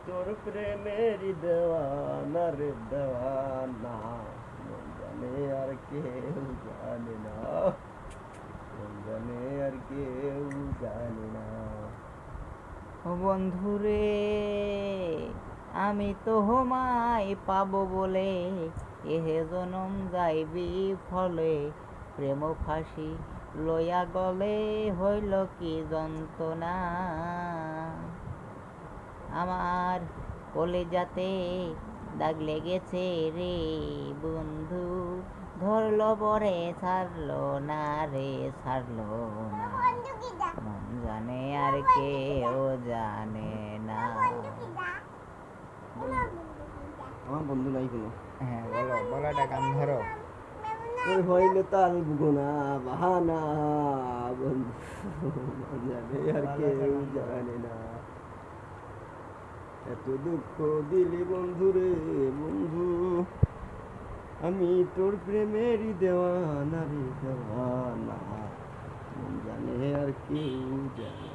তোর প্রেমের দেওয়ানা রে দেওয়ানা, মন জানে আর কেউ জানে না, মন জানে আর কেউ জানে না। ও বন্ধুরে, আমি তো হোমায় পাবো বলে এহে জনম যাইবি ফলে, প্রেম ফাঁসি লইয়া গলে হইল কি যন্ত্রণা। আমার কলিজাতে দাগ লেগেছে রে বন্ধু, ধরলো পরে ছাড়লো না রে, ছাড়লো না, মন জানে আর কেউ জানে না। আমার বন্ধু নাই কোনো। হ্যাঁ বলো, বলো একটা গান ধরো। ওই হইলে তাল গুনা বাহানা, বন্ধু মন জানে আর কেউ জানে না। এত দুঃখ দিলি বন্ধু রে বন্ধু, আমি তোর প্রেমেরই দেওয়ানা রে দেওয়ানা, মন জানে আর কেউ জানে